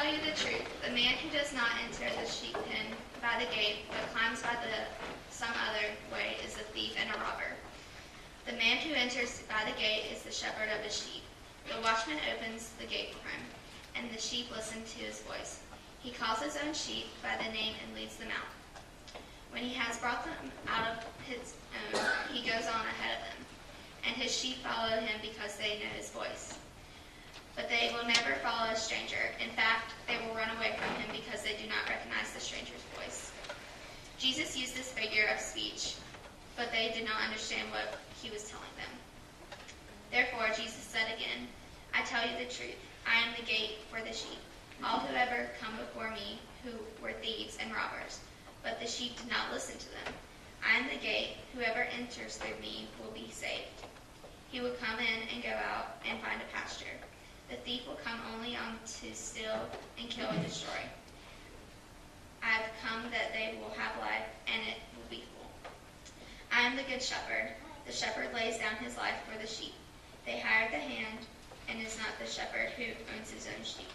tell you the truth, the man who does not enter the sheep pen by the gate, but climbs by some other way, is a thief and a robber. The man who enters by the gate is the shepherd of his sheep. The watchman opens the gate for him, and the sheep listen to his voice. He calls his own sheep by the name and leads them out. When he has brought them out of his own, he goes on ahead of them, and his sheep follow him because they know his voice. But they will never follow a stranger. In fact, they will run away from him because they do not recognize the stranger's voice. Jesus used this figure of speech, but they did not understand what he was telling them. Therefore, Jesus said again, I tell you the truth, I am the gate for the sheep. All who ever come before me, who were thieves and robbers, but the sheep did not listen to them. I am the gate. Whoever enters through me will be saved. He will come in and go out and find a pasture. The thief will come only to steal and kill and destroy. I have come that they will have life, and it will be full. I am the good shepherd. The shepherd lays down his life for the sheep. They hired the hand, and is not the shepherd who owns his own sheep.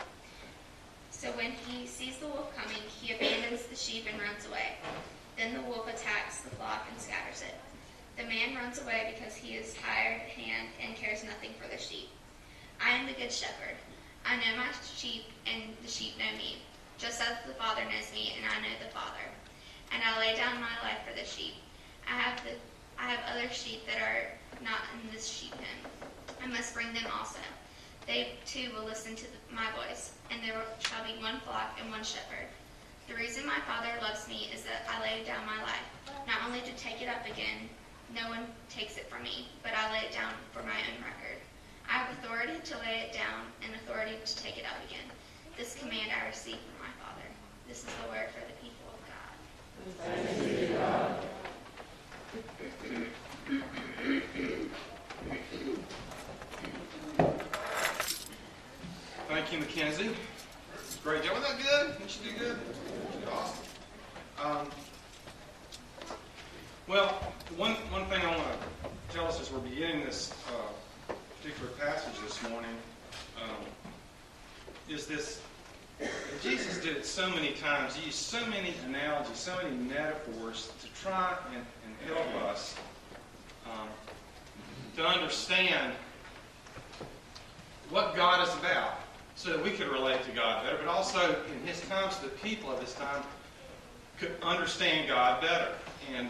So when he sees the wolf coming, he abandons the sheep and runs away. Then the wolf attacks the flock and scatters it. The man runs away because he is hired hand and cares nothing for the sheep. I am the good shepherd. I know my sheep, and the sheep know me, just as the Father knows me, and I know the Father. And I lay down my life for the sheep. I have other sheep that are not in this sheep pen. I must bring them also. They too will listen to my voice, and there shall be one flock and one shepherd. The reason my Father loves me is that I lay down my life, not only to take it up again. No one takes it from me, but I lay it down for my own record. I have authority to lay it down and authority to take it up again. This command I received from my Father. This is the word for the people of God. Thanks be to God. Thank you, Mackenzie. Great job. Wasn't that good? Didn't you do good? You did awesome. Well, one thing I want to tell us as we're beginning this particular passage this morning is this. Jesus did it so many times. He used so many analogies, so many metaphors to try and help us to understand what God is about so that we could relate to God better, but also in his time so that people of his time could understand God better. And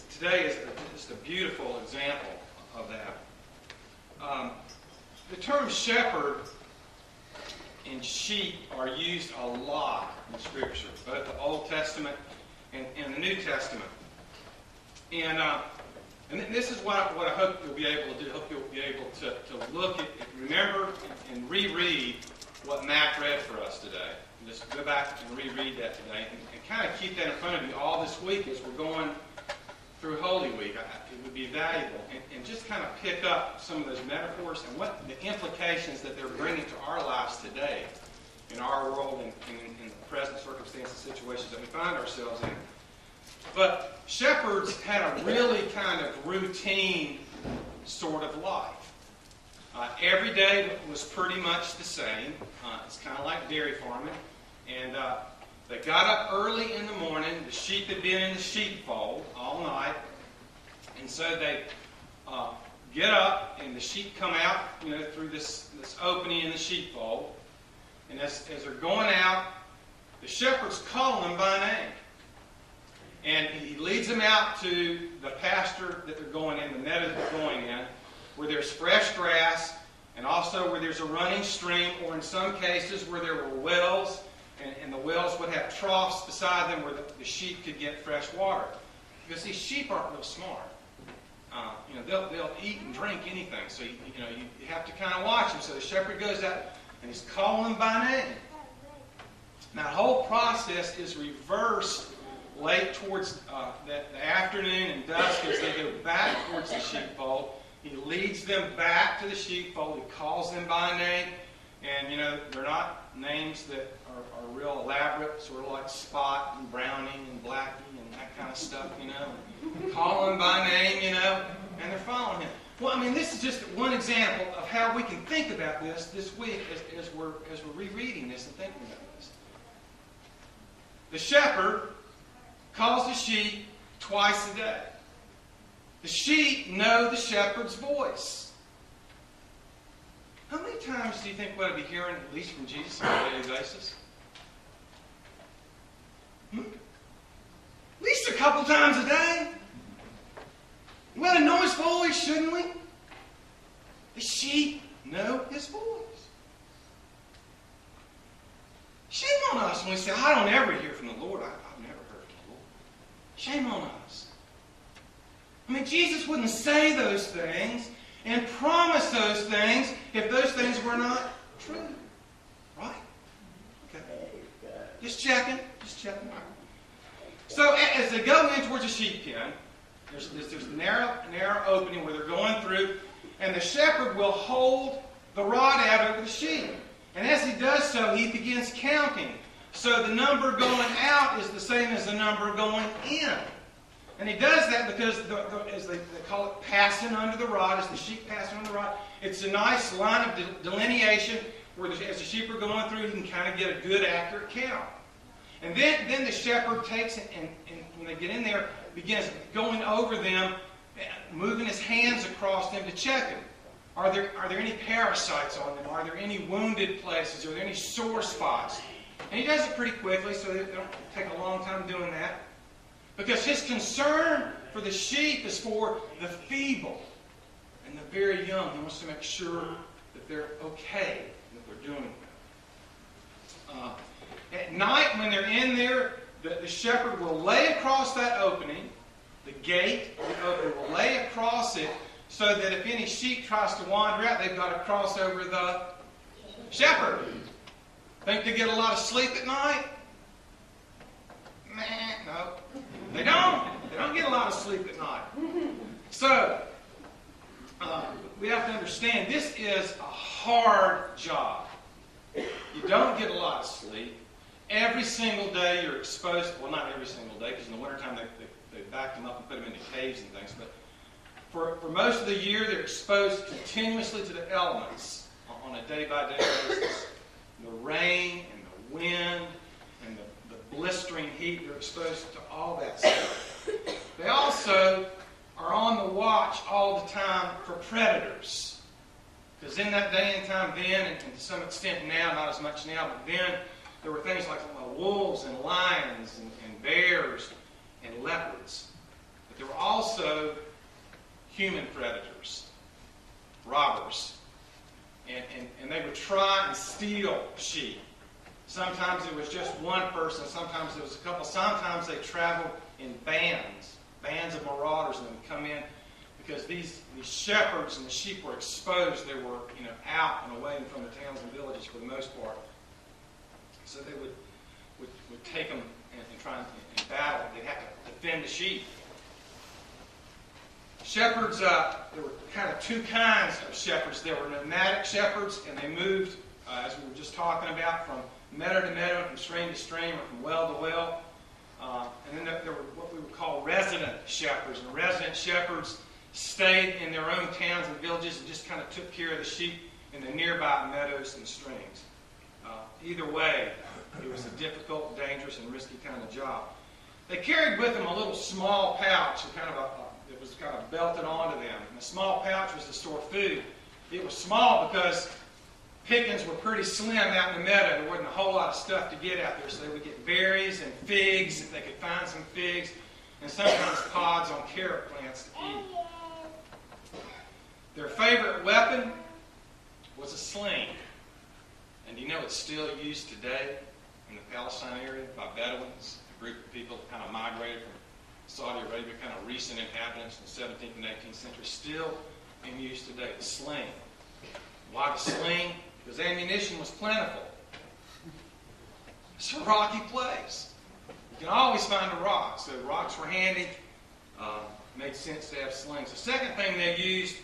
today is just a beautiful example of that. The term shepherd and sheep are used a lot in Scripture, both the Old Testament and the New Testament. And this is what I hope you'll be able to do. I hope you'll be able to look at, remember, and reread what Matt read for us today. And just go back and reread that today, and kind of keep that in front of you all this week as we're going through Holy Week. It would be valuable, and just kind of pick up some of those metaphors and what the implications that they're bringing to our lives today, in our world, and in the present circumstances, situations that we find ourselves in. But shepherds had a really kind of routine sort of life. Every day was pretty much the same. It's kind of like dairy farming. And they got up early in the morning. The sheep had been in the sheepfold all night. And so they get up, and the sheep come out, through this opening in the sheepfold. And as they're going out, the shepherds call them by name. And he leads them out to the pasture that they're going in, the meadow that they're going in, where there's fresh grass, and also where there's a running stream, or in some cases where there were wells, and the wells would have troughs beside them where the sheep could get fresh water. Because these sheep aren't real smart. They'll eat and drink anything, so you have to kind of watch them. So the shepherd goes out, and he's calling them by name. Now, the whole process is reversed late towards the afternoon and dusk as they go back towards the sheepfold. He leads them back to the sheepfold. He calls them by name. And, they're not names that are real elaborate, sort of like Spot and Brownie and Blackie and that kind of stuff, Call them by name, and they're following him. Well, I mean, this is just one example of how we can think about this week as we're rereading this and thinking about this. The shepherd calls the sheep twice a day. The sheep know the shepherd's voice. How many times do you think we'll be hearing, at least from Jesus, on a daily basis? At least a couple times a day. We ought to know his voice, shouldn't we? The sheep know his voice. Shame on us when we say, I don't ever hear from the Lord. I've never heard from the Lord. Shame on us. I mean, Jesus wouldn't say those things and promise those things if those things were not true. Right? Okay. Just checking. So as they go in towards the sheep pen, there's a narrow opening where they're going through, and the shepherd will hold the rod out over the sheep. And as he does so, he begins counting. So the number going out is the same as the number going in. And he does that because, as they call it, passing under the rod, as the sheep passing under the rod, it's a nice line of delineation where as the sheep are going through, you can kind of get a good, accurate count. And then the shepherd takes it, and when they get in there, begins going over them, moving his hands across them to check them. Are there any parasites on them? Are there any wounded places? Are there any sore spots? And he does it pretty quickly, so they don't take a long time doing that. Because his concern for the sheep is for the feeble and the very young. He wants to make sure that they're okay, that they're doing well. At night, when they're in there, the shepherd will lay across that opening, the gate, the opening, will lay across it so that if any sheep tries to wander out, they've got to cross over the shepherd. Think they get a lot of sleep at night? No. They don't. They don't get a lot of sleep at night. So, we have to understand this is a hard job. You don't get a lot of sleep. Every single day you're exposed, well, not every single day, because in the wintertime they back them up and put them into caves and things, but for most of the year they're exposed continuously to the elements on a day-by-day basis. The rain and the wind and the blistering heat, they're exposed to all that stuff. They also are on the watch all the time for predators. Because in that day and time then, and to some extent now, not as much now, but then, there were things like wolves and lions and bears and leopards. But there were also human predators, robbers. And they would try and steal sheep. Sometimes it was just one person, sometimes it was a couple, sometimes they traveled in bands of marauders, and they would come in because these shepherds and the sheep were exposed. They were out and away from the towns and villages for the most part. So they would take them and try and battle. They'd have to defend the sheep. Shepherds, there were kind of two kinds of shepherds. There were nomadic shepherds, and they moved, as we were just talking about, from meadow to meadow, from stream to stream, or from well to well. And then there were what we would call resident shepherds. And resident shepherds stayed in their own towns and villages and just kind of took care of the sheep in the nearby meadows and streams. Either way, it was a difficult, dangerous, and risky kind of job. They carried with them a little small pouch, it was kind of belted onto them. And the small pouch was to store food. It was small because pickings were pretty slim out in the meadow. There wasn't a whole lot of stuff to get out there, so they would get berries and figs if they could find some figs, and sometimes pods on carrot plants to eat. Their favorite weapon was a sling. And do you know it's still used today in the Palestine area by Bedouins, a group of people that kind of migrated from Saudi Arabia, kind of recent inhabitants in the 17th and 18th century, still in use today. The sling. Why the sling? Because ammunition was plentiful. It's a rocky place. You can always find a rock. So rocks were handy. Made sense to have slings. The second thing they used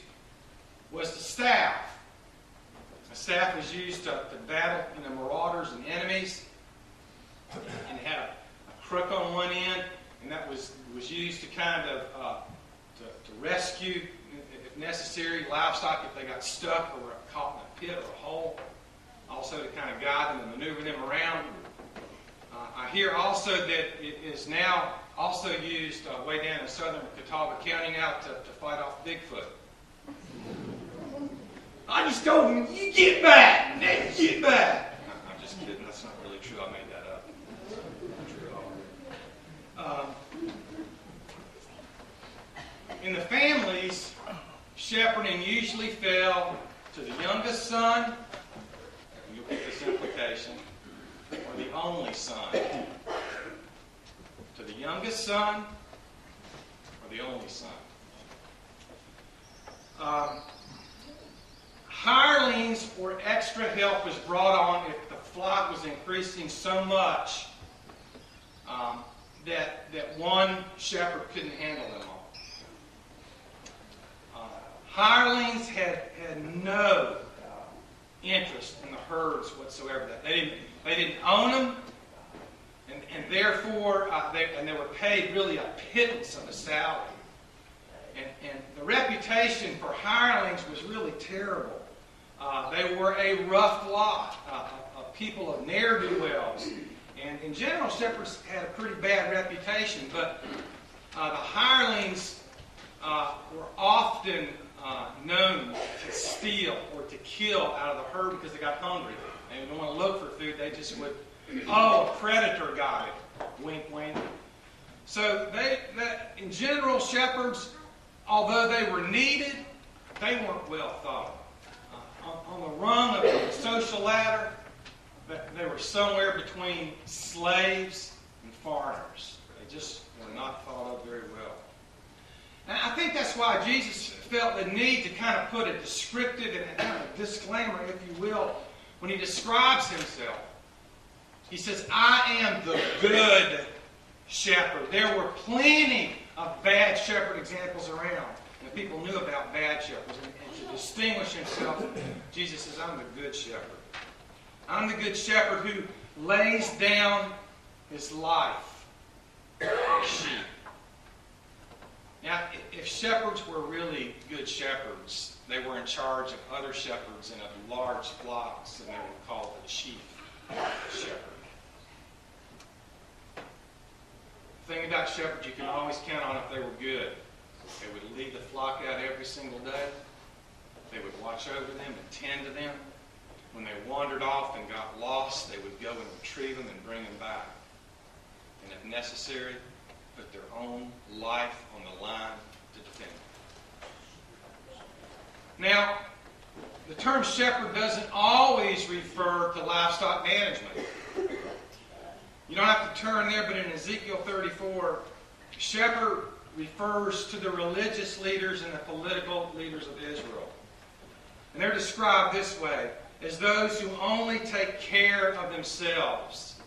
was the staff. The staff was used to battle marauders and enemies. And it had a crook on one end, and that was used to kind of to rescue if necessary, livestock if they got stuck or were caught in a pit or a hole. Also to kind of guide them and maneuver them around. I hear also that it is now also used way down in southern Catawba County now to fight off Bigfoot. I just told him, you get back! Nate, get back! I'm just kidding. That's not really true. I made that up. It's not true at all. In the families, shepherding usually fell to the youngest son, and you'll get this implication, or the only son. To the youngest son, or the only son. Hirelings or extra help was brought on if the flock was increasing so much that one shepherd couldn't handle them all. Hirelings had no interest in the herds whatsoever. They didn't own them, and therefore they were paid really a pittance of a salary. And the reputation for hirelings was really terrible. They were a rough lot, of people of ne'er-do-wells. And in general, shepherds had a pretty bad reputation, but the hirelings were often known to steal or to kill out of the herd because they got hungry. They didn't want to look for food. They just would, a predator got it. Wink, wink. So in general, shepherds, although they were needed, they weren't well thought of. On the rung of the social ladder, they were somewhere between slaves and foreigners. They just were not thought of very well. And I think that's why Jesus felt the need to kind of put a descriptive and kind of a disclaimer, if you will, when he describes himself. He says, I am the good shepherd. There were plenty of bad shepherd examples around. And the people knew about bad shepherds. And to distinguish himself, Jesus says, I'm the good shepherd. I'm the good shepherd who lays down his life for his sheep. Now, if shepherds were really good shepherds, they were in charge of other shepherds and of large flocks, and they were called the chief shepherd. The thing about shepherds, you can always count on if they were good. They would lead the flock out every single day. They would watch over them and tend to them. When they wandered off and got lost, they would go and retrieve them and bring them back. And if necessary, put their own life on the line to defend them. Now, the term shepherd doesn't always refer to livestock management. You don't have to turn there, but in Ezekiel 34, shepherd refers to the religious leaders and the political leaders of Israel. And they're described this way, as those who only take care of themselves.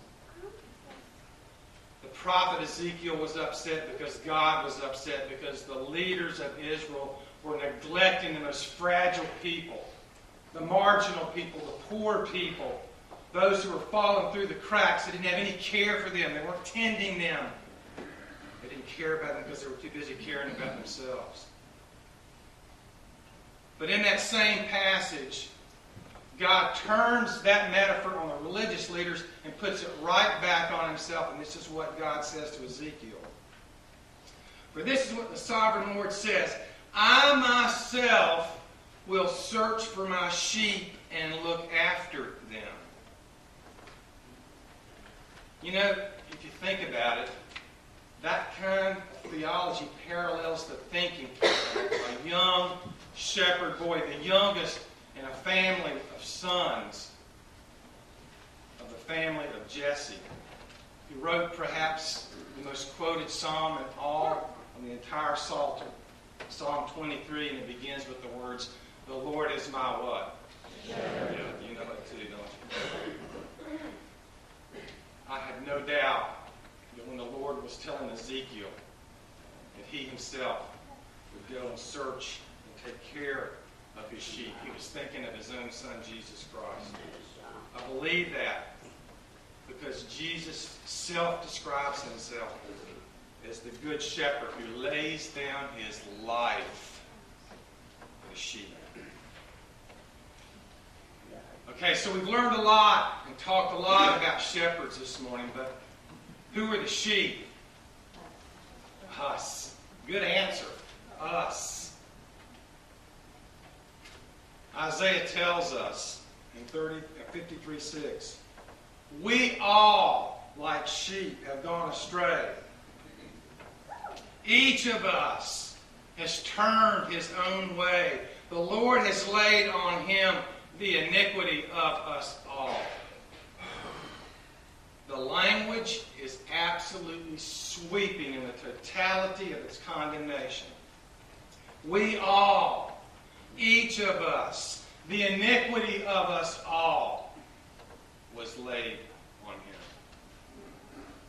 The prophet Ezekiel was upset because God was upset because the leaders of Israel were neglecting the most fragile people, the marginal people, the poor people, those who were falling through the cracks. They didn't have any care for them. They weren't tending them. They didn't care about them because they were too busy caring about themselves. But in that same passage, God turns that metaphor on the religious leaders and puts it right back on himself. And this is what God says to Ezekiel. For this is what the sovereign Lord says. I myself will search for my sheep and look after them. You know, if you think about it, that kind of theology parallels the thinking of a young shepherd boy, the youngest in a family of sons of the family of Jesse, who wrote perhaps the most quoted psalm in all of the entire Psalter, Psalm 23, and it begins with the words, "The Lord is my what?" Yeah, you know it too, don't you? I have no doubt that when the Lord was telling Ezekiel that he himself would go and search and take care of his sheep, he was thinking of his own son, Jesus Christ. I believe that because Jesus self-describes himself as the good shepherd who lays down his life the sheep. Okay, so we've learned a lot and talked a lot about shepherds this morning, but who are the sheep? Us. Good answer. Us. Isaiah tells us in 53:6, we all, like sheep, have gone astray. Each of us has turned his own way. The Lord has laid on him the iniquity of us all. The language is absolutely sweeping in the totality of its condemnation. We all, each of us, the iniquity of us all was laid on him.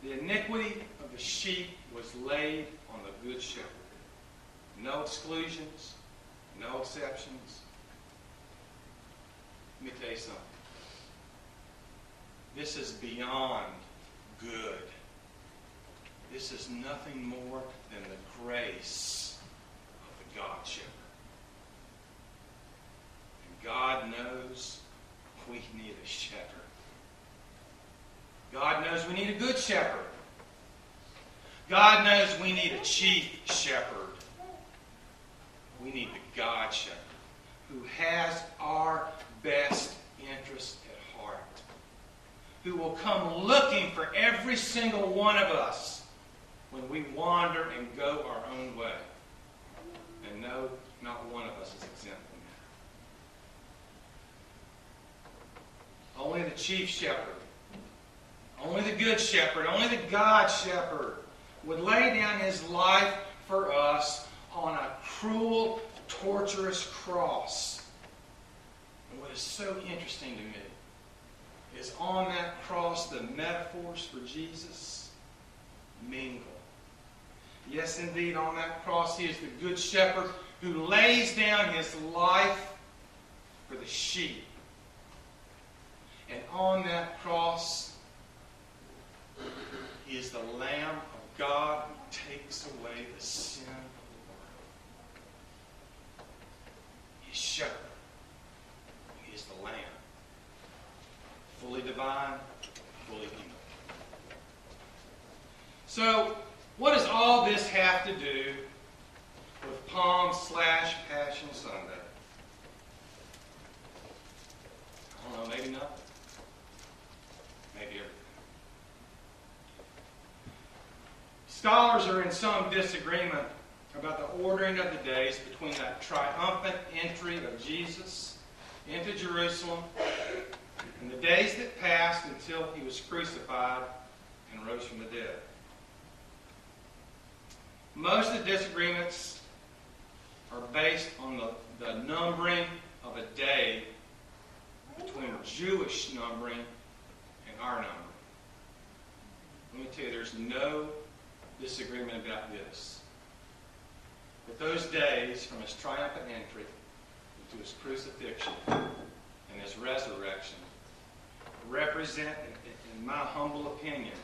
The iniquity of the sheep was laid on the good shepherd. No exclusions, no exceptions. Let me tell you something. This is beyond good. This is nothing more than the grace of the God shepherd. And God knows we need a shepherd. God knows we need a good shepherd. God knows we need a chief shepherd. We need the God shepherd who has our best interest at heart, who will come looking for every single one of us when we wander and go our own way. And no, not one of us is exempt from that. Only the chief shepherd, only the good shepherd, only the God shepherd would lay down his life for us on a cruel, torturous cross. And what is so interesting to me is on that cross the metaphors for Jesus mingle. Yes, indeed, on that cross he is the good shepherd who lays down his life for the sheep. And on that cross he is the Lamb of God who takes away the sin of the world. He is shepherd. He is the Lamb. Fully divine, fully human. So, what does all this have to do with Palm/Passion Sunday? I don't know, maybe nothing. Maybe everything. Scholars are in some disagreement about the ordering of the days between that triumphant entry of Jesus into Jerusalem and the days that passed until he was crucified and rose from the dead. Most of the disagreements are based on the numbering of a day between Jewish numbering and our numbering. Let me tell you, there's no disagreement about this. But those days from his triumphant entry to his crucifixion and his resurrection represent, in my humble opinion,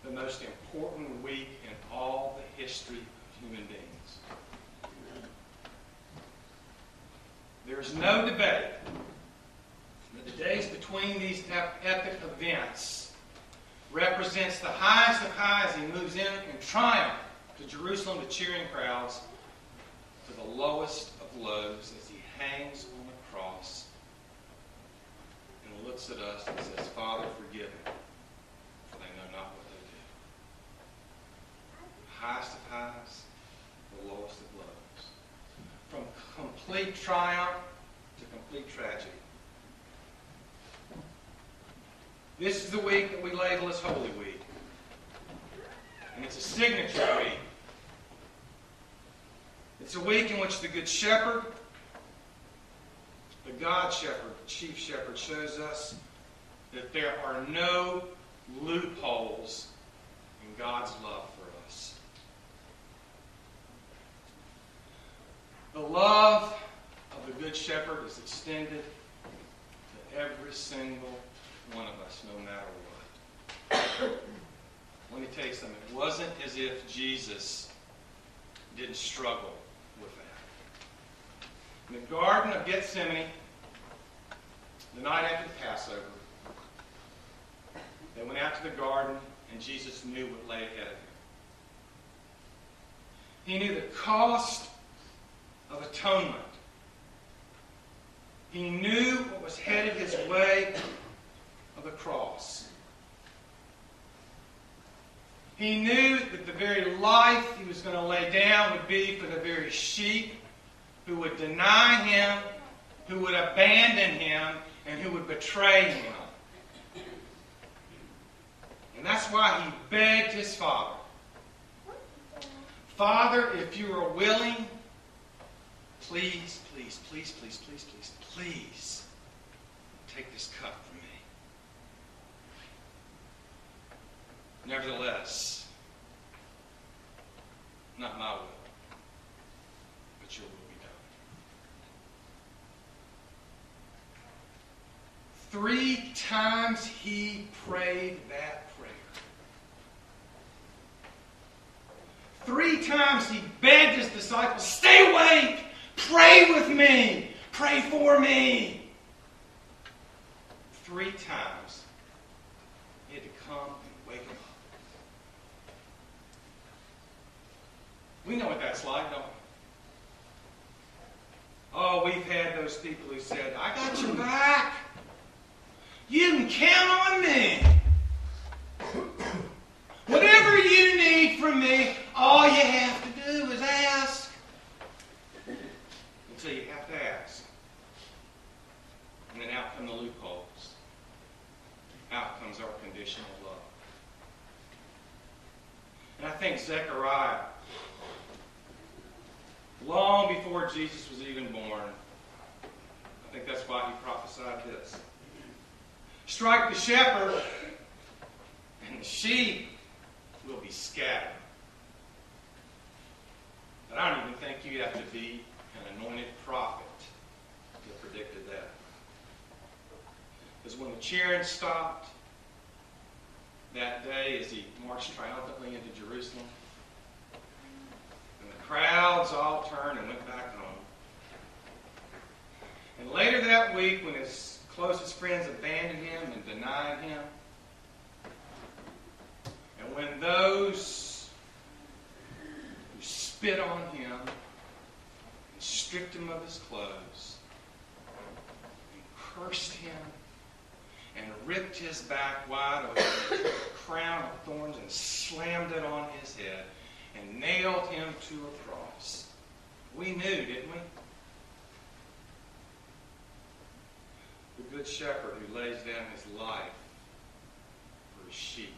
the most important week in all the history of human beings. There is no debate that the days between these epic events represents the highest of highs. He moves in triumph to Jerusalem to cheering crowds, to the lowest of lows as he hangs on the cross and looks at us and says, Father, forgive them, for they know not what they do. Highest of highs, the lowest of lows. From complete triumph to complete tragedy. This is the week that we label as Holy Week. And it's a signature week. It's a week in which the Good Shepherd, the God Shepherd, the Chief Shepherd, shows us that there are no loopholes in God's love for us. The love of the Good Shepherd is extended to every single one of us, no matter what. Let me tell you something. It wasn't as if Jesus didn't struggle with that. In the Garden of Gethsemane, the night after the Passover, they went out to the garden, and Jesus knew what lay ahead of him. He knew the cost of atonement. He knew what was headed his way of the cross. He knew that the very life he was going to lay down would be for the very sheep who would deny him, who would abandon him, and who would betray him. And that's why he begged his Father, Father, if you are willing, please, please, please, please, please, please, please, take this cup from me. Nevertheless, not my will, but your will be done. 3 times he prayed that prayer. 3 times he begged his disciples, stay awake, pray with me, pray for me. 3 times he had to come and wake him up. We know what that's like, don't we? Oh, we've had those people who said, I got your back. You can count on me. Whatever you need from me, all you have to do is ask. Until you have to ask. And then out come the loopholes. Out comes our conditional love. And I think Zechariah, long before Jesus was even born, I think that's why he prophesied this. Strike the shepherd, and the sheep will be scattered. But I don't even think you have to be an anointed prophet to have predicted that. Because when the cheering stopped that day as he marched triumphantly into Jerusalem, and the crowds all turned and went back home. And later that week, when his closest friends abandoned him and denied him, and when those who spit on him and stripped him of his clothes and cursed him and ripped his back wide open and took a crown of thorns and slammed it on his head and nailed him to a cross. We knew, didn't we? The good shepherd who lays down his life for his sheep.